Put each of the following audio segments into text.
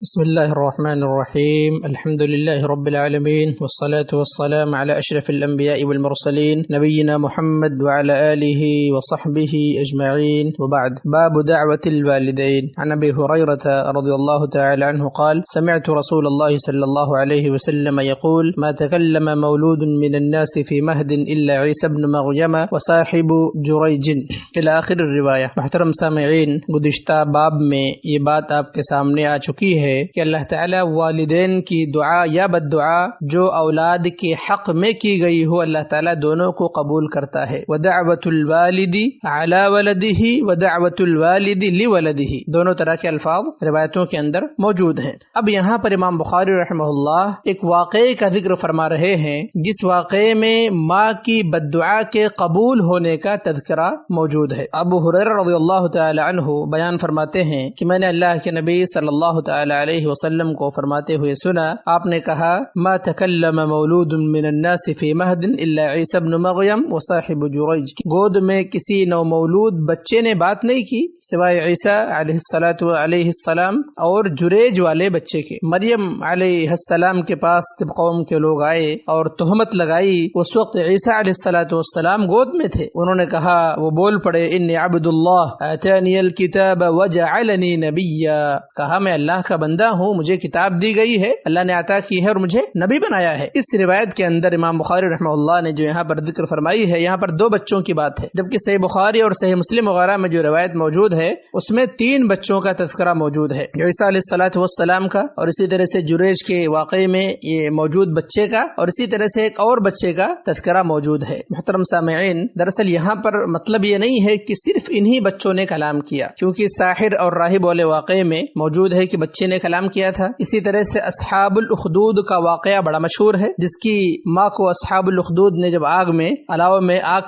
بسم الله الرحمن الرحيم. الحمد لله رب العالمين، والصلاة والسلام على أشرف الأنبياء والمرسلين نبينا محمد وعلى آله وصحبه أجمعين، وبعد. باب دعوة الوالدين. عن أبي هريرة رضي الله تعالى عنه قال: سمعت رسول الله صلى الله عليه وسلم يقول: ما تكلم مولود من الناس في مهد إلا عيسى بن مريم وصاحب جريج، إلى آخر الروایہ. محترم سامعین، گزشتہ باب میں یہ بات آپ کے سامنے آ چکی ہے کہ اللہ تعالیٰ والدین کی دعا یا بد دعا جو اولاد کے حق میں کی گئی ہو، اللہ تعالیٰ دونوں کو قبول کرتا ہے. وَدَعْوَةُ الْوَالِدِ عَلَى وَلَدِهِ وَدَعْوَةُ الْوَالِدِ لِوَلَدِهِ، دونوں طرح کے الفاظ روایتوں کے اندر موجود ہیں. اب یہاں پر امام بخاری رحمہ اللہ ایک واقعے کا ذکر فرما رہے ہیں جس واقعے میں ماں کی بد دعا کے قبول ہونے کا تذکرہ موجود ہے. ابو ہریرہ رضی اللہ تعالی عنہ بیان فرماتے ہیں کہ میں نے اللہ کے نبی صلی اللہ تعالی علیہ وسلم کو فرماتے ہوئے سنا، آپ نے کہا: ما تکلم مولود من الناس فی مہد الا عیسی ابن مریم وصاحب جریج، گود میں کسی نو مولود بچے نے بات نہیں کی سوائے عیسیٰ علیہ السلام اور جریج والے بچے کے. مریم علیہ السلام کے پاس جب قوم کے لوگ آئے اور تہمت لگائی، اس وقت عیسیٰ علیہ السلام گود میں تھے. انہوں نے کہا، وہ بول پڑے: انی عبد اللہ آتانی الکتاب وجعلنی نبیا، کہا میں اللہ کا بندہ ہوں، مجھے کتاب دی گئی ہے، اللہ نے عطا کی ہے اور مجھے نبی بنایا ہے. اس روایت کے اندر امام بخاری رحمہ اللہ نے جو یہاں پر ذکر فرمائی ہے، یہاں پر دو بچوں کی بات ہے، جبکہ صحیح بخاری اور صحیح مسلم وغیرہ میں جو روایت موجود ہے اس میں 3 بچوں کا تذکرہ موجود ہے، عیسیٰ علیہ السلام کا، اور اسی طرح سے جریج کے واقعے میں یہ موجود بچے کا، اور اسی طرح سے ایک اور بچے کا تذکرہ موجود ہے. محترم سامعین، دراصل یہاں پر مطلب یہ نہیں ہے کہ صرف انہی بچوں نے کلام کیا، کیونکہ ساحر اور راہب والے واقعے میں موجود ہے کہ بچے نے کلام کیا تھا. اسی طرح سے اصحاب الاخدود کا واقعہ بڑا مشہور ہے، جس کی ماں کو اصحاب الاخدود نے جب آگ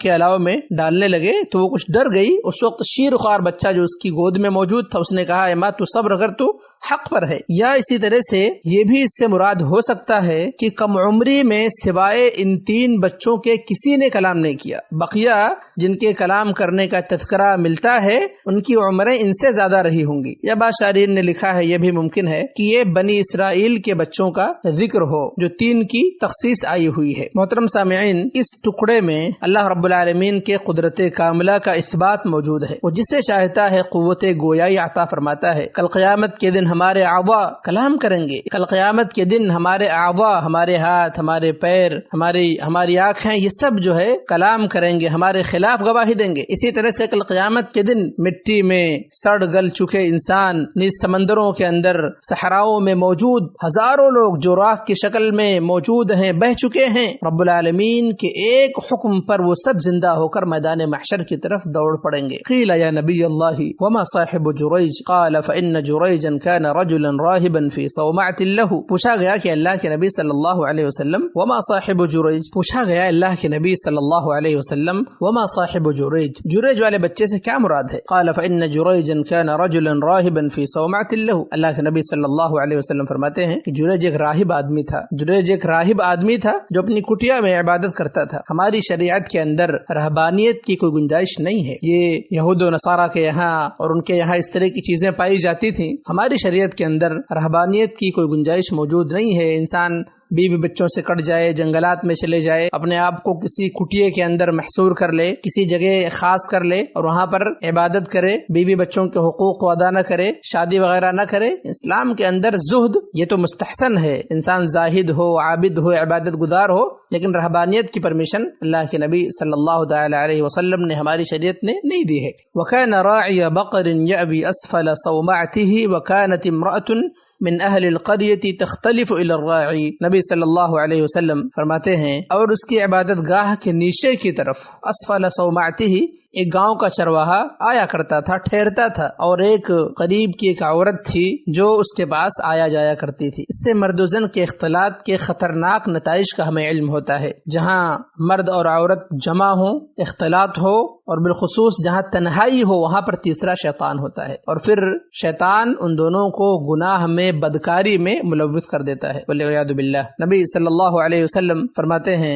کے علاوہ میں ڈالنے لگے تو وہ کچھ ڈر گئی. اس وقت شیر خوار بچہ جو اس کی گود میں موجود تھا، اس نے کہا: اے ماں، تو صبر کر، تو حق پر ہے. یا اسی طرح سے یہ بھی اس سے مراد ہو سکتا ہے کہ کم عمری میں سوائے ان 3 بچوں کے کسی نے کلام نہیں کیا، بقیہ جن کے کلام کرنے کا تذکرہ ملتا ہے ان کی عمریں ان سے زیادہ رہی ہوں گی. یا بعض شارحین نے لکھا ہے یہ بھی ممکن ہے کہ یہ بنی اسرائیل کے بچوں کا ذکر ہو جو 3 کی تخصیص آئی ہوئی ہے. محترم سامعین، اس ٹکڑے میں اللہ رب العالمین کے قدرت کاملہ کا اثبات موجود ہے. وہ جسے چاہتا ہے قوت گویائی عطا فرماتا ہے. کل قیامت کے دن ہمارے اعضاء کلام کریں گے. کل قیامت کے دن ہمارے اعضاء، ہمارے ہاتھ، ہمارے پیر، ہماری آنکھیں، یہ سب جو ہے کلام کریں گے، ہمارے خلاف گواہی دیں گے. اسی طرح سے کل قیامت کے دن مٹی میں سڑ گل چکے انسان، نیز سمندروں کے اندر، صحراؤں میں موجود ہزاروں لوگ جو راکھ کی شکل میں موجود ہیں، بہ چکے ہیں، رب العالمین کے ایک حکم پر وہ سب زندہ ہو کر میدان محشر کی طرف دوڑ پڑیں گے. قیل یا نبی اللہ وما صاحب جریج قال فإن جریجا كان رجلا راہبا فی صومعة له، پوچھا گیا کہ اللہ کے نبی صلی اللہ علیہ وسلم وما صاحب جریج، پوچھا گیا اللہ کے نبی صلی اللہ علیہ وسلم وما صاحب جریج، جریج والے بچے سے کیا مراد ہے؟ قال فإن جریجا كان رجلا راہبا فی صومعة له، اللہ کے نبی صلی اللہ علیہ وسلم فرماتے ہیں کہ جریج ایک راہب آدمی تھا. جریج ایک راہب آدمی تھا جو اپنی کٹیا میں عبادت کرتا تھا. ہماری شریعت کے اندر رہبانیت کی کوئی گنجائش نہیں ہے. یہ یہود و نصارہ کے یہاں اور ان کے یہاں اس طرح کی چیزیں پائی جاتی تھیں. ہماری شریعت کے اندر رہبانیت کی کوئی گنجائش موجود نہیں ہے. انسان بیوی بچوں سے کٹ جائے، جنگلات میں چلے جائے، اپنے آپ کو کسی کٹیے کے اندر محصور کر لے، کسی جگہ خاص کر لے اور وہاں پر عبادت کرے، بیوی بچوں کے حقوق کو ادا نہ کرے، شادی وغیرہ نہ کرے. اسلام کے اندر زہد یہ تو مستحسن ہے، انسان زاہد ہو، عابد ہو، عبادت گزار ہو، لیکن رہبانیت کی پرمیشن اللہ کے نبی صلی اللہ تعالی علیہ وسلم نے، ہماری شریعت نے نہیں دی ہے. وَكَانَ رَاعِيَ بَقَرٍ يَأْوِي أَسْفَلَ صَوْمَعَتِهِ وَكَانَتِ امْرَأَةٌ من اہل القریۃ تختلف الی الراعی، نبی صلی اللہ علیہ وسلم فرماتے ہیں اور اس کی عبادت گاہ کے نیچے کی طرف اسفل صومعتہ ایک گاؤں کا چرواہا آیا کرتا تھا، ٹھہرتا تھا، اور ایک قریب کی ایک عورت تھی جو اس کے پاس آیا جایا کرتی تھی. اس سے مرد و زن کے اختلاط کے خطرناک نتائج کا ہمیں علم ہوتا ہے. جہاں مرد اور عورت جمع ہوں، اختلاط ہو، اور بالخصوص جہاں تنہائی ہو، وہاں پر تیسرا شیطان ہوتا ہے، اور پھر شیطان ان دونوں کو گناہ میں، بدکاری میں ملوث کر دیتا ہے، والعیاذ باللہ. نبی صلی اللہ علیہ وسلم فرماتے ہیں: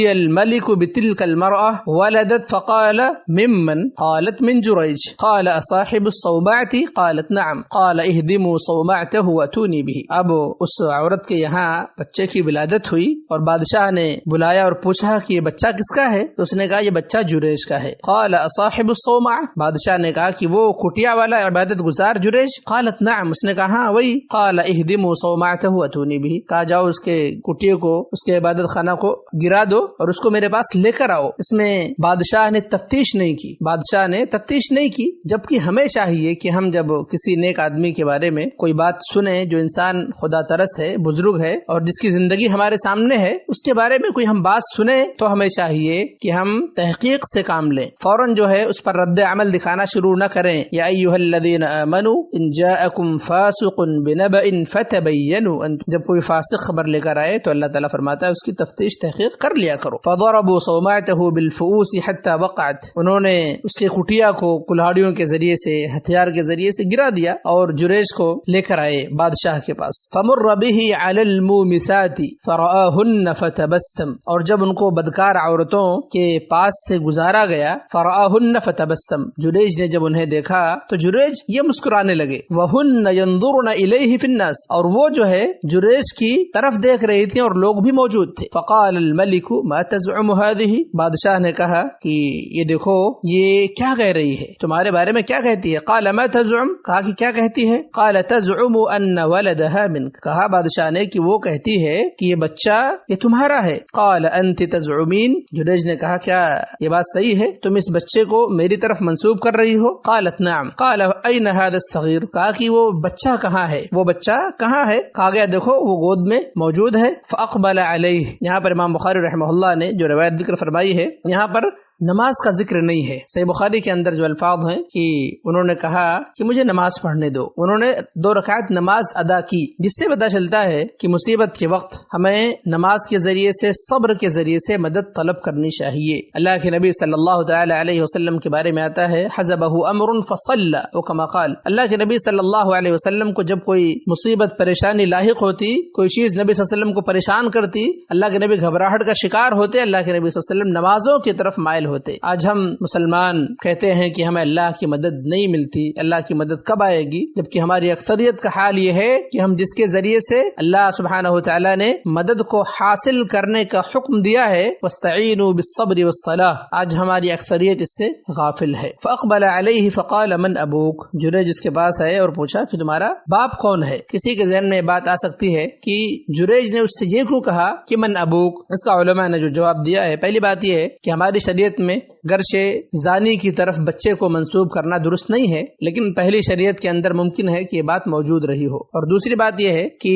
الملك بتلك المرأة ولدت فقال ممن؟ قالت من جريج. قال أصاحب الصومعة؟ قالت نعم. قال اهدموا صومعته واتوني به. اب اس عورت کے یہاں بچے کی ولادت ہوئی اور بادشاہ نے بلایا اور پوچھا کہ یہ بچہ کس کا ہے؟ تو اس نے کہا یہ بچہ جریج کا ہے۔ قال اصاحب الصومعة؟ بادشاہ نے کہا کہ وہ کٹیا والا عبادت گزار جریج؟ قالت نعم، اس نے کہا ہاں وہی۔ قال اهدموا صومعته واتوني به، کہا جاؤ اس کے کٹیے کو، اس کے عبادت خانہ کو گرا دو اور اس کو میرے پاس لے کر آؤ۔ اس میں بادشاہ نے تفتیش نہیں کی، بادشاہ نے تفتیش نہیں کی، جبکہ ہمیں چاہیے کہ ہم جب کسی نیک آدمی کے بارے میں کوئی بات سنیں جو انسان خدا ترس ہے، بزرگ ہے اور جس کی زندگی ہمارے سامنے ہے، اس کے بارے میں کوئی ہم بات سنیں تو ہمیں چاہیے کہ ہم تحقیق سے کام لیں، فوراً جو ہے اس پر رد عمل دکھانا شروع نہ کریں۔ یا ایھا الذین آمنوا ان جاءکم فاسق بنبأ فتبینوا، جب کوئی فاسق خبر لے کر آئے تو اللہ تعالیٰ فرماتا ہے اس کی تفتیش تحقیق کر لیا کرو۔ فضربوا صومعته بالفؤوس حتى وقعت، انہوں نے اس کے کٹیا کو کلہاڑیوں کے ذریعے سے، ہتھیار کے ذریعے سے گرا دیا اور جریج کو لے کر آئے بادشاہ کے پاس۔ فمر به على المومسات فرآهن فتبسم، اور جب ان کو بدکار عورتوں کے پاس سے گزارا گیا، فرآهن فتبسم، جریج نے جب انہیں دیکھا تو جریج یہ مسکرانے لگے۔ وهن ينظرن الیہ فی الناس، اور وہ جو ہے جریج کی طرف دیکھ رہی تھی اور لوگ بھی موجود تھے۔ فقال الملک ما تزعم هذه، بادشاہ نے کہا کہ یہ دیکھو یہ کیا کہہ رہی ہے، تمہارے بارے میں کیا کہتی ہے؟ قال ما تزعم، کہا کہ کیا کہتی ہے؟ قال تزعم ان ولدها منك، کہا بادشاہ نے کہ وہ کہتی ہے کہ یہ بچہ یہ تمہارا ہے۔ قال انت تزعمین، جریج نے کہا کیا یہ بات صحیح ہے، تم اس بچے کو میری طرف منسوب کر رہی ہو؟ قالت نعم۔ قال اين هذا الصغير، کہا کہ وہ بچہ کہاں ہے، وہ بچہ کہاں ہے؟ کہا گیا دیکھو وہ گود میں موجود ہے۔ فاقبل علیہ، یہاں پر امام بخاری رحمہ اللہ نے جو روایت ذکر فرمائی ہے، یہاں پر نماز کا ذکر نہیں ہے۔ صحیح بخاری کے اندر جو الفاظ ہیں کہ انہوں نے کہا کہ مجھے نماز پڑھنے دو، انہوں نے 2 رکعت نماز ادا کی، جس سے پتہ چلتا ہے کہ مصیبت کے وقت ہمیں نماز کے ذریعے سے، صبر کے ذریعے سے مدد طلب کرنی چاہیے۔ اللہ کے نبی صلی اللہ تعالی علیہ وسلم کے بارے میں آتا ہے حزبہ امر فصلى وكما قال، اللہ کے نبی صلی اللہ علیہ وسلم کو جب کوئی مصیبت پریشانی لاحق ہوتی، کوئی چیز نبی صلی اللہ علیہ وسلم کو پریشان کرتی، اللہ کے نبی گھبراہٹ کا شکار ہوتے، اللہ کے نبی صلی اللہ علیہ وسلم نمازوں کی طرف مائل ہوتے۔ آج ہم مسلمان کہتے ہیں کہ ہمیں اللہ کی مدد نہیں ملتی، اللہ کی مدد کب آئے گی، جبکہ ہماری اکثریت کا حال یہ ہے کہ ہم جس کے ذریعے سے اللہ سبحانہ وتعالی نے مدد کو حاصل کرنے کا حکم دیا ہے، واستعینوا بالصبر والصلاۃ، آج ہماری اکثریت اس سے غافل ہے۔ فاقبل علیہ فقال من ابوک، جریج اس کے پاس آئے اور پوچھا کہ تمہارا باپ کون ہے۔ کسی کے ذہن میں بات آ سکتی ہے کہ جریج نے اس سے یہ کیوں کہا کہ من ابوک؟ اس کا علماء نے جو جواب دیا ہے، پہلی بات یہ ہے کہ ہماری شریعت میں گرچہ زانی کی طرف بچے کو منسوب کرنا درست نہیں ہے، لیکن پہلی شریعت کے اندر ممکن ہے کہ یہ بات موجود رہی ہو۔ اور دوسری بات یہ ہے کہ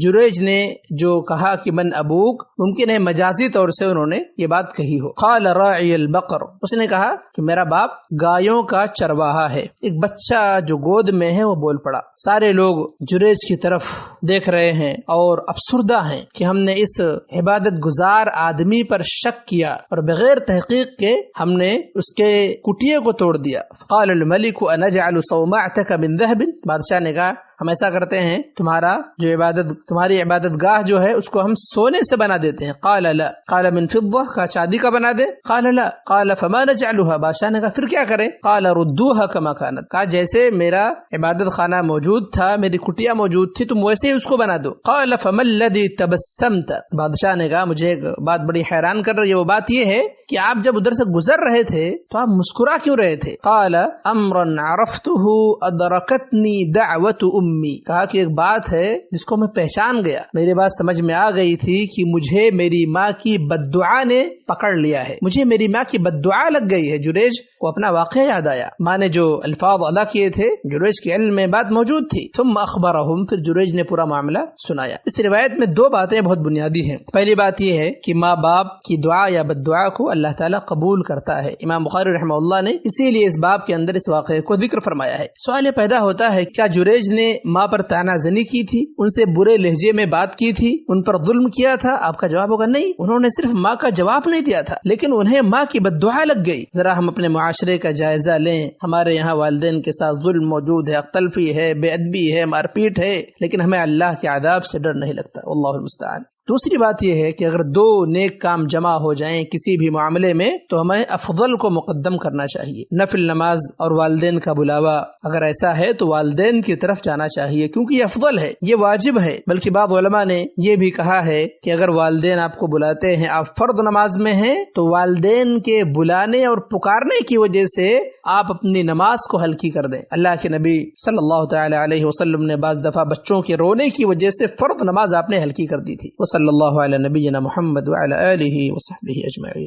جریج نے جو کہا کہ من ابوک، ممکن ہے مجازی طور سے انہوں نے یہ بات کہی ہو۔ قال راعی البقر، اس نے کہا کہ میرا باپ گایوں کا چرواہا ہے۔ ایک بچہ جو گود میں ہے وہ بول پڑا۔ سارے لوگ جریج کی طرف دیکھ رہے ہیں اور افسردہ ہیں کہ ہم نے اس عبادت گزار آدمی پر شک کیا اور بغیر تحقیق کے ہم نے اس کے کٹیے کو توڑ دیا۔ قال الملک انجعل صومعتك من ذهب، بادشاہ نے کہا ہم ایسا کرتے ہیں تمہاری عبادت گاہ جو ہے اس کو ہم سونے سے بنا دیتے ہیں. قال لا. قال من فضة. کہا چاندی کا بنا دے. قال لا. قال فما نجعلها. بادشاہ نے کہا پھر کیا کریں؟ قال ردوها كما كانت. کہا جیسے میرا عبادت خانہ موجود تھا، میری کٹیا موجود تھی، تم ویسے ہی اس کو بنا دو. قال فما الذي تبسمت. بادشاہ نے کہا مجھے ایک بات بڑی حیران کر رہی ہے، وہ بات یہ ہے کہ آپ جب ادھر سے گزر رہے تھے تو آپ مسکرا کیوں رہے تھے؟ قال امرا عرفته ادرکتنی دعوت امی. کہا کہ ایک بات ہے جس کو میں پہچان گیا، میری بات سمجھ میں آ گئی تھی کہ مجھے میری ماں کی بددعا نے پکڑ لیا ہے، مجھے میری ماں کی بددعا لگ گئی ہے. جریج کو اپنا واقعہ یاد آیا، ماں نے جو الفاظ ادا کیے تھے جریج کے علم میں بات موجود تھی. ثم اخبرهم. پھر جریج نے پورا معاملہ سنایا. اس روایت میں دو باتیں بہت بنیادی ہیں. پہلی بات یہ ہے کہ ماں باپ کی دعا یا بددعا کو اللہ تعالیٰ قبول کرتا ہے. امام بخاری رحمہ اللہ نے اسی لیے اس باب کے اندر اس واقعے کو ذکر فرمایا ہے. سوال یہ پیدا ہوتا ہے کیا جریج نے ماں پر طعنہ زنی کی تھی، ان سے برے لہجے میں بات کی تھی، ان پر ظلم کیا تھا؟ آپ کا جواب ہوگا نہیں، انہوں نے صرف ماں کا جواب نہیں دیا تھا لیکن انہیں ماں کی بددعا لگ گئی. ذرا ہم اپنے معاشرے کا جائزہ لیں، ہمارے یہاں والدین کے ساتھ ظلم موجود ہے، تلفی ہے، بے ادبی ہے، مار پیٹ ہے، لیکن ہمیں اللہ کے عذاب سے ڈر نہیں لگتا. اللہ المستعان. دوسری بات یہ ہے کہ اگر دو نیک کام جمع ہو جائیں کسی بھی معاملے میں تو ہمیں افضل کو مقدم کرنا چاہیے. نفل نماز اور والدین کا بلاوا اگر ایسا ہے تو والدین کی طرف جانا چاہیے کیونکہ یہ افضل ہے، یہ واجب ہے. بلکہ بعض علماء نے یہ بھی کہا ہے کہ اگر والدین آپ کو بلاتے ہیں، آپ فرض نماز میں ہیں، تو والدین کے بلانے اور پکارنے کی وجہ سے آپ اپنی نماز کو ہلکی کر دیں. اللہ کے نبی صلی اللہ تعالی علیہ وسلم نے بعض دفعہ بچوں کے رونے کی وجہ سے فرض نماز آپ نے ہلکی کر دی تھی. صلی اللہ علی نبینا محمد وعلی آلہ وصحبہ اجمعین.